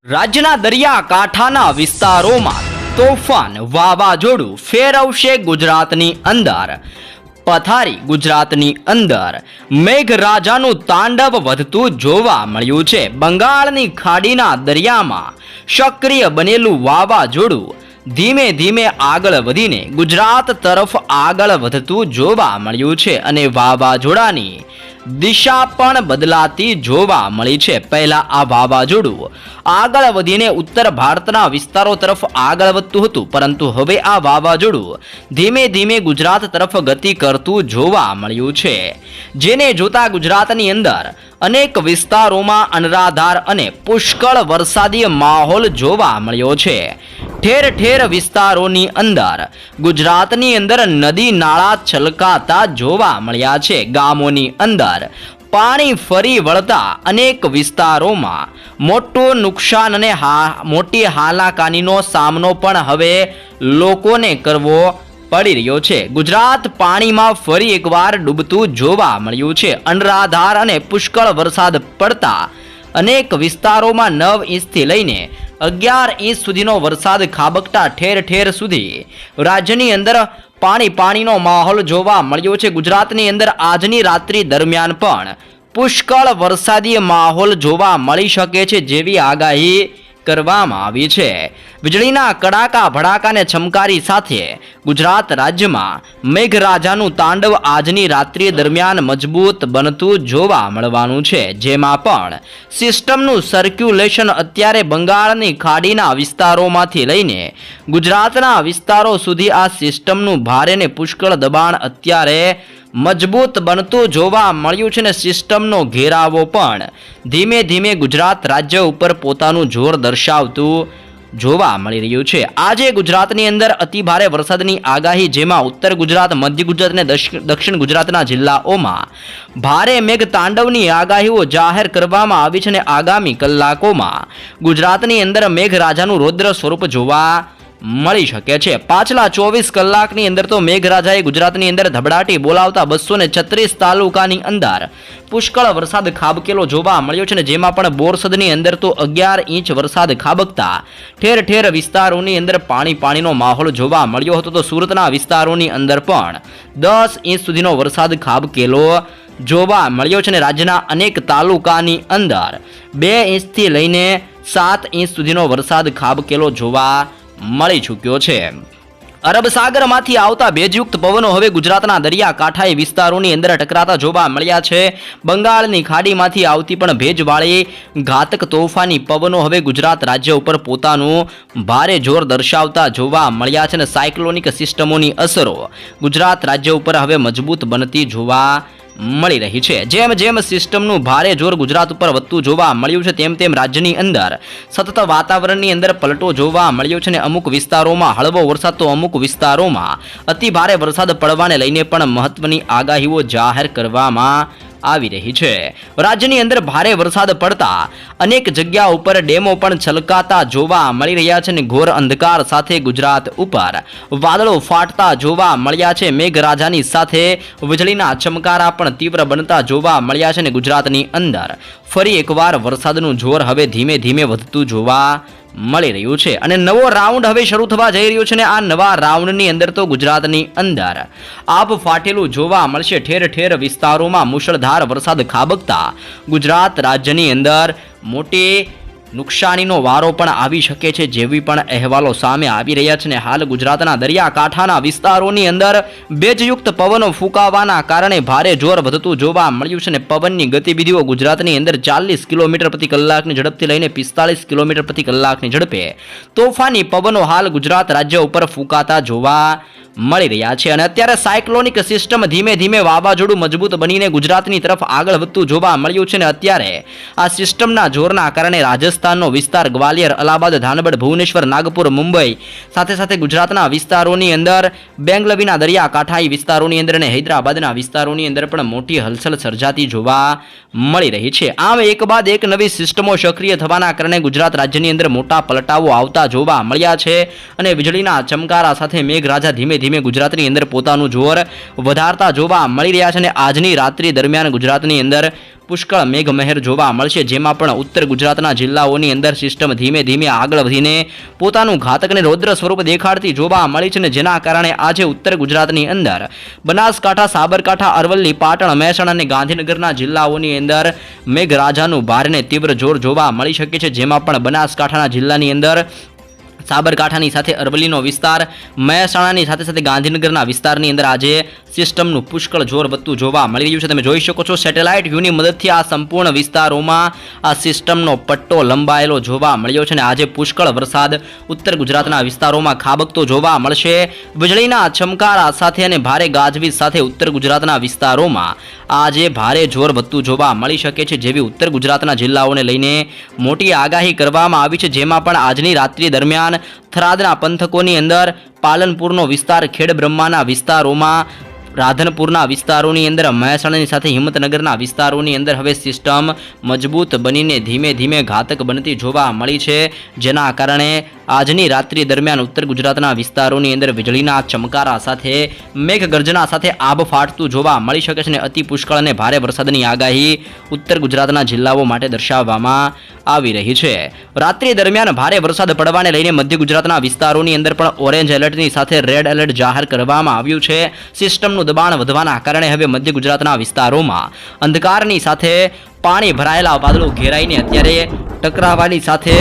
રાજ્યના દરિયાકાંઠાના વિસ્તારોમાં તોફાન વાવાઝોડું ફેરવશે ગુજરાતની અંદર. પથારી ગુજરાતની અંદર મેઘરાજાનું તાંડવ વધતું જોવા મળ્યું છે. બંગાળની ખાડીના દરિયામાં સક્રિય બનેલું વાવાઝોડું ધીમે ધીમે આગળ વધીને ગુજરાત તરફ આગળ વધતું જોવા મળ્યું છે અને વાવાઝોડાની દિશા પણ બદલાતી જોવા મળી છે. પહેલા આ વાવાઝોડું આગળ વધીને ઉત્તર ભારતના વિસ્તારો તરફ આગળ વધતું હતું, પરંતુ હવે આ વાવાઝોડું ધીમે ધીમે ગુજરાત તરફ ગતિ કરતું જોવા મળ્યું છે, જેને જોતા ગુજરાતની અંદર અનેક વિસ્તારોમાં અનરાધાર અને પુષ્કળ વરસાદી માહોલ જોવા મળ્યો છે. ઠેર ઠેર વિસ્તારોની અંદર ગુજરાતની અંદર નદી નાળા છલકાતા જોવા મળ્યા છે. ગામોની અંદર પાણી ફરી વળતા અનેક વિસ્તારોમાં મોટું નુકસાન અને મોટી હાલાકાનીનો સામનો પણ હવે લોકોને કરવો પડી રહ્યો છે. ગુજરાત પાણીમાં ફરી એકવાર ડૂબતું જોવા મળ્યું છે. અનરાધાર અને પુષ્કળ વરસાદ પડતા અનેક વિસ્તારોમાં 9 ઇંચથી લઈને 11 ઇંચ સુધીનો વરસાદ ખાબકતા ઠેર ઠેર સુધી રાજ્યની અંદર પાણીનો માહોલ જોવા મળ્યો છે. ગુજરાતની અંદર આજની રાત્રિ દરમિયાન પણ પુષ્કળ વરસાદી માહોલ જોવા મળી શકે છે, જેવી આગાહી કરવામાં આવી છે. વીજળીના કડાકા ભડાકાને ચમકારી સાથે ગુજરાત રાજ્યમાં મેઘરાજાનું તાંડવ આજની રાત્રિ દરમિયાન મજબૂત બનતું જોવા મળવાનું છે, જેમાં પણ સિસ્ટમનું સર્ક્યુલેશન અત્યારે બંગાળની ખાડીના વિસ્તારોમાંથી લઈને ગુજરાતના વિસ્તારો સુધી આ સિસ્ટમનું ભારે અને પુષ્કળ દબાણ અત્યારે મજબૂત બનતું જોવા મળ્યું છે ને સિસ્ટમનો ઘેરાવો પણ ધીમે ધીમે ગુજરાત રાજ્ય ઉપર પોતાનું જોર દર્શાવતું જોવા મળી રહ્યું છે. આજે ગુજરાતની અંદર અતિભારે વરસાદની આગાહી, જેમાં ઉત્તર ગુજરાત, મધ્ય ગુજરાત અને દક્ષિણ ગુજરાતના જિલ્લાઓમાં ભારે મેઘ તાંડવની આગાહીઓ જાહેર કરવામાં આવી છે અને આગામી કલાકોમાં ગુજરાતની અંદર મેઘરાજાનું રૌદ્ર સ્વરૂપ જોવા મળી શકે છે. પાછલા 24 કલાકની અંદર તો મેઘરાજાએ ગુજરાતની અંદર ધબડાટી બોલાવતા 236 તાલુકાની અંદર પુષ્કળ વરસાદ ખાબકેલો જોવા મળ્યો છે, ને જેમાં પણ બોરસદની અંદર તો 11 ઇંચ વરસાદ ખાબકતા ઠેર ઠેર વિસ્તારોની અંદર પાણીનો માહોલ જોવા મળ્યો હતો. તો સુરતના વિસ્તારોની અંદર પણ 10 ઇંચ સુધીનો વરસાદ ખાબકેલો જોવા મળ્યો છે, ને રાજ્યના અનેક તાલુકાની અંદર 2 ઇંચથી લઈને 7 ઇંચ સુધીનો વરસાદ ખાબકેલો જોવા મળી ચૂક્યો છે. અરબ સાગરમાંથી આવતા ભેજયુક્ત પવનો હવે ગુજરાતના દરિયાકાંઠાએ વિસ્તારોની અંદર ટકરાતા જોવા મળ્યા છે. બંગાળની ખાડીમાંથી આવતી પણ ભેજવાળી ઘાતક તોફાની પવનો હવે ગુજરાત રાજ્ય ઉપર પોતાનું ભારે જોર દર્શાવતા જોવા મળ્યા છે અને સાયક્લોનિક સિસ્ટમોની અસરો ગુજરાત રાજ્ય ઉપર હવે મજબૂત બનતી જોવા મળી રહી છે. જેમ જેમ સિસ્ટમનું ભારે જોર ગુજરાત ઉપર વધતું જોવા મળ્યું છે, તેમ તેમ રાજ્યની અંદર સતત વાતાવરણની અંદર પલટો જોવા મળ્યો છે અને અમુક વિસ્તારોમાં હળવો વરસાદ તો અમુક વિસ્તારોમાં અતિ ભારે વરસાદ પડવાને લઈને પણ મહત્વની આગાહીઓ જાહેર કરવામાં આવી રહી છે. રાજ્યની અંદર ભારે વરસાદ પડતા અનેક જગ્યા ઉપર ડેમો પણ છલકાતા જોવા મળી રહ્યા છે અને ઘોર અંધકાર સાથે ગુજરાત ઉપર વાદળો ફાટતા જોવા મળ્યા છે. મેઘરાજાની સાથે વીજળીના ચમકારા પણ તીવ્ર બનતા જોવા મળ્યા છે અને ગુજરાતની અંદર ફરી એકવાર વરસાદનું જોર હવે ધીમે ધીમે વધતું જોવા મળી રહ્યું છે અને નવો રાઉન્ડ હવે શરૂ થવા જઈ રહ્યો છે. અને આ નવા રાઉન્ડની અંદર તો ગુજરાતની અંદર આભ ફાટેલું જોવા મળશે. ઠેર ઠેર વિસ્તારોમાં મુશળધાર વરસાદ ખાબકતા ગુજરાત રાજ્યની અંદર મોટી નુકસાનીનો વારો પણ આવી શકે છે, જેવી પણ અહેવાલો સામે આવી રહ્યા છે. ને હાલ ગુજરાતના દરિયાકાંઠાના વિસ્તારોની અંદર ભેજયુક્ત પવનો ફૂંકાવાના કારણે ભારે જોર વધતું જોવા મળ્યું છે. ને પવનની ગતિવિધિઓ ગુજરાતની અંદર 40 કિલોમીટર પ્રતિ કલાકની ઝડપથી લઈને 45 કિલોમીટર પ્રતિ કલાકની ઝડપે તોફાની પવનો હાલ ગુજરાત રાજ્ય ઉપર ફૂંકાતા જોવા મળી રહ્યા છે. અને અત્યારે સાયક્લોનિક સિસ્ટમ ધીમે ધીમે વાવાઝોડું મજબૂત બનીને ગુજરાતની તરફ આગળ વધતું જોવા મળ્યું છે. ને અત્યારે આ સિસ્ટમના જોરના કારણે રાજસ્થાનનો વિસ્તાર, ગ્વાલિયર, અલ્હાબાદ, ધાનબડ, ભુવનેશ્વર, નાગપુર, મુંબઈ સાથે સાથે ગુજરાતના વિસ્તારોની અંદર બેંગલવીના દરિયાકાંઠાઈ વિસ્તારોની અંદર અને હૈદરાબાદના વિસ્તારોની અંદર પણ મોટી હલચલ સર્જાતી જોવા મળી રહી છે. આમ એક બાદ એક નવી સિસ્ટમો સક્રિય થવાના કારણે ગુજરાત રાજ્યની અંદર મોટા પલટાઓ આવતા જોવા મળ્યા છે અને વીજળીના ચમકારા સાથે મેઘરાજા ધીમે ધીમે ગુજરાતની અંદર પોતાનું જોર વધારતા જોવા મળી રહ્યા છે અને આજની રાત્રિ દરમિયાન ગુજરાતની અંદર પુષ્કળ મેઘમહેર જોવા મળશે, જેમાં પણ ઉત્તર ગુજરાતના જિલ્લાઓની અંદર સિસ્ટમ ધીમે ધીમે આગળ વધીને પોતાનું ઘાતક અને રૌદ્ર સ્વરૂપ દેખાડતી જોવા મળી છે, અને જેના કારણે આજે ઉત્તર ગુજરાતની અંદર બનાસકાંઠા, સાબરકાંઠા, અરવલ્લી, પાટણ, મહેસાણા અને ગાંધીનગરના જિલ્લાઓની અંદર મેઘરાજાનું ભારે અને તીવ્ર જોર જોવા મળી શકે છે, જેમાં પણ બનાસકાંઠાના જિલ્લાની અંદર સાબરકાંઠાની સાથે અરવલ્લીનો વિસ્તાર, મહેસાણાની સાથે સાથે ગાંધીનગરના વિસ્તારની અંદર આજે સિસ્ટમનું પુષ્કળ જોર વધતું જોવા મળી રહ્યું છે. તમે જોઈ શકો છો સેટેલાઇટ વ્યૂની મદદથી આ સંપૂર્ણ વિસ્તારોમાં આ સિસ્ટમનો પટ્ટો લંબાયેલો જોવા મળ્યો છે, અને આજે પુષ્કળ વરસાદ ઉત્તર ગુજરાતના વિસ્તારોમાં ખાબકતો જોવા મળશે. વીજળીના ચમકારા સાથે અને ભારે ગાજવીજ સાથે ઉત્તર ગુજરાતના વિસ્તારોમાં આજે ભારે જોર વધતું જોવા મળી શકે છે, જેવી ઉત્તર ગુજરાતના જિલ્લાઓને લઈને મોટી આગાહી કરવામાં આવી છે, જેમાં પણ આજની રાત્રિ દરમિયાન થરાદના પંથકોની અંદર, પાલનપુરનો વિસ્તાર, ખેડબ્રહ્માના વિસ્તારોમાં, રાધનપુરના વિસ્તારોની અંદર, મહેસાણાની સાથે હિંમતનગરના વિસ્તારોની અંદર હવે સિસ્ટમ મજબૂત બનીને ધીમે ધીમે ઘાતક બનતી જોવા મળી છે, જેના કારણે આજની રાત્રિ દરમિયાન ઉત્તર ગુજરાતના વિસ્તારોની અંદર વીજળીના ચમકારા સાથે, મેઘગર્જના સાથે આભ ફાટતું જોવા મળી શકે છે, અને અતિ પુષ્કળ અને ભારે વરસાદની આગાહી ઉત્તર ગુજરાતના જિલ્લાઓ માટે દર્શાવવામાં આવી રહી છે. રાત્રિ દરમિયાન ભારે વરસાદ પડવાને લઈને મધ્ય ગુજરાતના વિસ્તારોની અંદર પણ ઓરેન્જ એલર્ટની સાથે રેડ એલર્ટ જાહેર કરવામાં આવ્યું છે. સિસ્ટમનું દબાણ વધવાના કારણે હવે મધ્ય ગુજરાતના વિસ્તારોમાં અંધકારની સાથે પાણી ભરાયેલા વાદળો ઘેરાઈને અત્યારે ટકરાવવાની સાથે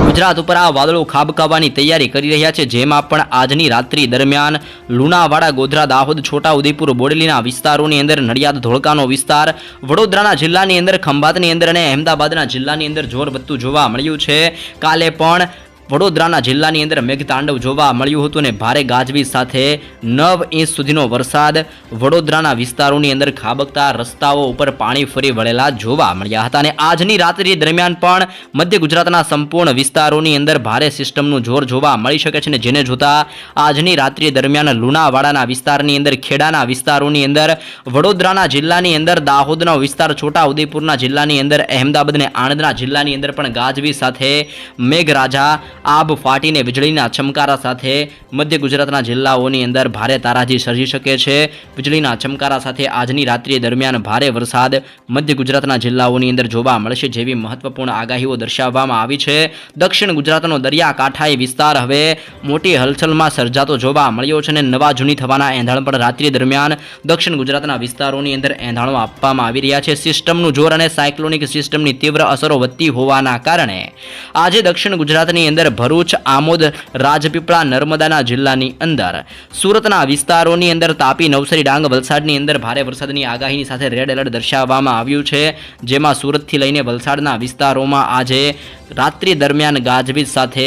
ગુજરાત ઉપર આ વાદળો ખાબકાવવાની તૈયારી કરી રહ્યા છે, જેમાં પણ આજની રાત્રિ દરમિયાન લુણાવાડા, ગોધરા, દાહોદ, છોટાઉદેપુર, બોડેલીના વિસ્તારોની અંદર, નડિયાદ, ધોળકાનો વિસ્તાર, વડોદરાના જિલ્લાની અંદર, ખંભાતની અંદર અને અહેમદાબાદના જિલ્લાની અંદર જોર વધતું જોવા મળ્યું છે. કાલે પણ વડોદરાના જિલ્લાની અંદર મેઘતાંડવ જોવા મળ્યું હતું, અને ભારે ગાજવીજ સાથે 9 ઇંચ સુધીનો વરસાદ વડોદરાના વિસ્તારોની અંદર ખાબકતા રસ્તાઓ ઉપર પાણી ફરી વળેલા જોવા મળ્યા હતા. અને આજની રાત્રિ દરમિયાન પણ મધ્ય ગુજરાતના સંપૂર્ણ વિસ્તારોની અંદર ભારે સિસ્ટમનું જોર જોવા મળી શકે છે, અને જેને જોતા આજની રાત્રિ દરમિયાન લુણાવાડાના વિસ્તારની અંદર, ખેડાના વિસ્તારોની અંદર, વડોદરાના જિલ્લાની અંદર, દાહોદનો વિસ્તાર, છોટાઉદેપુરના જિલ્લાની અંદર, અહેમદાબાદ અને આણંદના જિલ્લાની અંદર પણ ગાજવીજ સાથે મેઘરાજા આભ ફાટીને વીજળીના ચમકારા સાથે મધ્ય ગુજરાતના જિલ્લાઓની અંદર ભારે તારાજી સર્જી શકે છે. વીજળીના ચમકારા સાથે આજની રાત્રિ દરમિયાન ભારે વરસાદ મધ્ય ગુજરાતના જિલ્લાઓની અંદર જોવા મળશે, જેવી મહત્વપૂર્ણ આગાહીઓ દર્શાવવામાં આવી છે. દક્ષિણ ગુજરાતનો દરિયાકાંઠાઈ વિસ્તાર હવે મોટી હલચલમાં સર્જાતો જોવા મળ્યો છે, અને નવા જૂની થવાના એંધાણ પણ રાત્રિ દરમિયાન દક્ષિણ ગુજરાતના વિસ્તારોની અંદર એંધાણો આપવામાં આવી રહ્યા છે. સિસ્ટમનું જોર અને સાયક્લોનિક સિસ્ટમની તીવ્ર અસરો વધતી હોવાના કારણે આજે દક્ષિણ ગુજરાતની અંદર ભરૂચ, આમોદ, રાજપીપળા, નર્મદાના જિલ્લાની અંદર, સુરતના વિસ્તારોની અંદર, તાપી, નવસારી, ડાંગ, વલસાડની અંદર ભારે વરસાદની આગાહીની સાથે રેડ એલર્ટ દર્શાવવામાં આવ્યું છે, જેમાં સુરતથી લઈને વલસાડના વિસ્તારોમાં આજે રાત્રિ દરમિયાન ગાજવીજ સાથે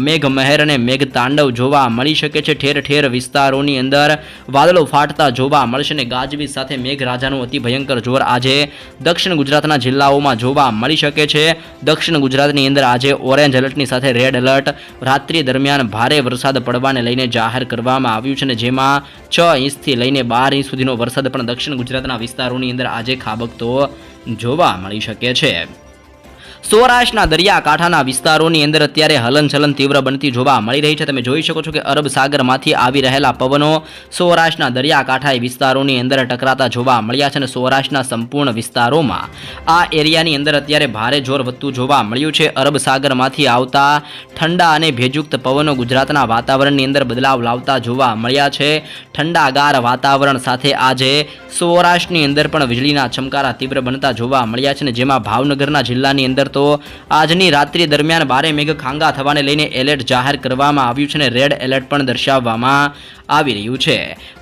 મેઘમહેર અને મેઘતાંડવ જોવા મળી શકે છે. ઠેર ઠેર વિસ્તારોની અંદર વાદળો ફાટતા જોવા મળશે, અને ગાજવીજ સાથે મેઘરાજાનું અતિ ભયંકર જોર આજે દક્ષિણ ગુજરાતના જિલ્લાઓમાં જોવા મળી શકે છે. દક્ષિણ ગુજરાતની અંદર આજે ઓરેન્જ એલર્ટની સાથે રેડ એલર્ટ રાત્રિ દરમિયાન ભારે વરસાદ પડવાને લઈને જાહેર કરવામાં આવ્યું છે, અને જેમાં 6 ઇંચથી લઈને 12 ઇંચ સુધીનો વરસાદ પણ દક્ષિણ ગુજરાતના વિસ્તારોની અંદર આજે ખાબકતો જોવા મળી શકે છે. સૌરાષ્ટ્રના દરિયાકાંઠાના વિસ્તારોની અંદર અત્યારે હલનચલન તીવ્ર બનતી જોવા મળી રહી છે. તમે જોઈ શકો છો કે અરબ સાગરમાંથી આવી રહેલા પવનો સૌરાષ્ટ્રના દરિયાકાંઠાઈ વિસ્તારોની અંદર ટકરાતા જોવા મળ્યા છે, અને સૌરાષ્ટ્રના સંપૂર્ણ વિસ્તારોમાં આ એરિયાની અંદર અત્યારે ભારે જોર વધતું જોવા મળ્યું છે. અરબ સાગરમાંથી આવતા ઠંડા અને ભેજયુક્ત પવનો ગુજરાતના વાતાવરણની અંદર બદલાવ લાવતા જોવા મળ્યા છે. ઠંડાગાર વાતાવરણ સાથે આજે સૌરાષ્ટ્રની અંદર પણ વીજળીના ચમકારા તીવ્ર બનતા જોવા મળ્યા છે, અને જેમાં ભાવનગરના જિલ્લાની અંદર તો આજની રાત્રિ દરમિયાન ભારે મેઘ ખાંગા થવાને લઈને એલર્ટ જાહેર કરવામાં આવ્યું છે, અને રેડ એલર્ટ પણ દર્શાવવામાં આવી રહ્યું છે.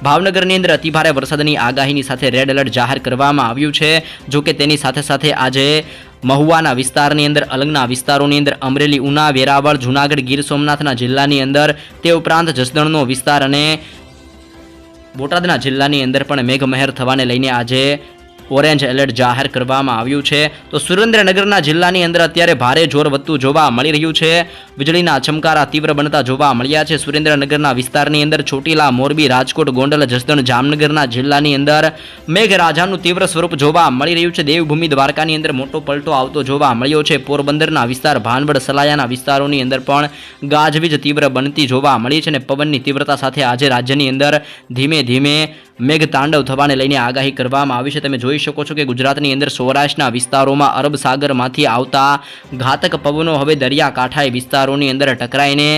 ભાવનગરની અંદર અતિભારે વરસાદની આગાહીની સાથે રેડ એલર્ટ જાહેર કરવામાં આવ્યું છે. જો કે તેની સાથે સાથે આજે મહુવાના વિસ્તારની અંદર, અલંગના વિસ્તારોની અંદર, અમરેલી, ઉના, વેરાવળ, જૂનાગઢ, ગીર સોમનાથના જિલ્લાની અંદર, તે ઉપરાંત જસદણનો વિસ્તાર અને બોટાદના જિલ્લાની અંદર પણ મેઘમહેર થવાને લઈને આજે ઓરેન્જ એલર્ટ જાહેર કરવામાં આવ્યું છે. તો સુરેન્દ્રનગરના જિલ્લાની અંદર અત્યારે ભારે જોર વધતું જોવા મળી રહ્યું છે. વીજળીના ચમકારા તીવ્ર બનતા જોવા મળ્યા છે. સુરેન્દ્રનગરના વિસ્તારની અંદર ચોટીલા, મોરબી, રાજકોટ, ગોંડલ, જસદણ, જામનગરના જિલ્લાની અંદર મેઘરાજાનું તીવ્ર સ્વરૂપ જોવા મળી રહ્યું છે. દેવભૂમિ દ્વારકાની અંદર મોટો પલટો આવતો જોવા મળ્યો છે. પોરબંદરના વિસ્તાર, ભાનવડ, સલાયાના વિસ્તારોની અંદર પણ ગાજવીજ તીવ્ર બનતી જોવા મળી છે, અને પવનની તીવ્રતા સાથે આજે રાજ્યની અંદર ધીમે ધીમે મેઘતાંડવ થવાને લઈને આગાહી કરવામાં આવી છે. તમે જોઈ શકો છો કે ગુજરાતની અંદર સૌરાષ્ટ્રના વિસ્તારોમાં અરબ સાગરમાંથી આવતા ઘાતક પવનો હવે દરિયાકાંઠાએ વિસ્તારોની અંદર ટકરાઈને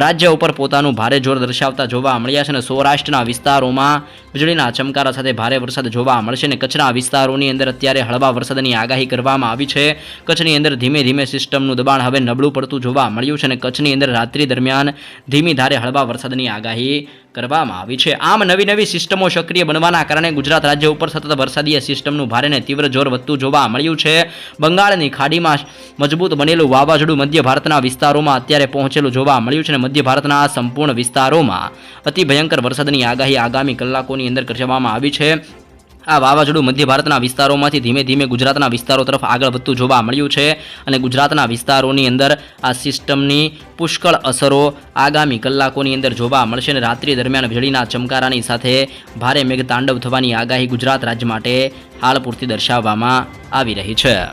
રાજ્ય ઉપર પોતાનું ભારે જોર દર્શાવતા જોવા મળ્યા છે અને સૌરાષ્ટ્રના વિસ્તારોમાં વીજળીના ચમકારા સાથે ભારે વરસાદ જોવા મળશે અને કચ્છના વિસ્તારોની અંદર અત્યારે હળવા વરસાદની આગાહી કરવામાં આવી છે. કચ્છની અંદર ધીમે ધીમે સિસ્ટમનું દબાણ હવે નબળું પડતું જોવા મળ્યું છે અને કચ્છની અંદર રાત્રિ દરમિયાન ધીમી ધારે હળવા વરસાદની આગાહી કરવામાં આવી છે. આમ નવી સિસ્ટમો સક્રિય બનવાના કારણે ગુજરાત રાજ્ય ઉપર સતત વરસાદીય સિસ્ટમનું ભારે અને તીવ્ર જોર વધતું જોવા મળ્યું છે. બંગાળની ખાડીમાં મજબૂત બનેલું વાવાઝોડું મધ્ય ભારતના વિસ્તારોમાં અત્યારે પહોંચેલું જોવા મળ્યું છે અને મધ્ય ભારતના સંપૂર્ણ વિસ્તારોમાં અતિ ભયંકર વરસાદની આગાહી આગામી કલાકોની અંદર કરવામાં આવી છે. આ વાવાઝોડું મધ્ય ભારતના વિસ્તારોમાંથી ધીમે ધીમે ગુજરાતના વિસ્તારો તરફ આગળ વધતું જોવા મળ્યું છે અને ગુજરાતના વિસ્તારોની અંદર આ સિસ્ટમની પુષ્કળ અસરો આગામી કલાકોની અંદર જોવા મળશે અને રાત્રિ દરમિયાન વીજળીના ચમકારાની સાથે ભારે મેઘતાંડવ થવાની આગાહી ગુજરાત રાજ્ય માટે હાલ પૂરતી દર્શાવવામાં આવી રહી છે.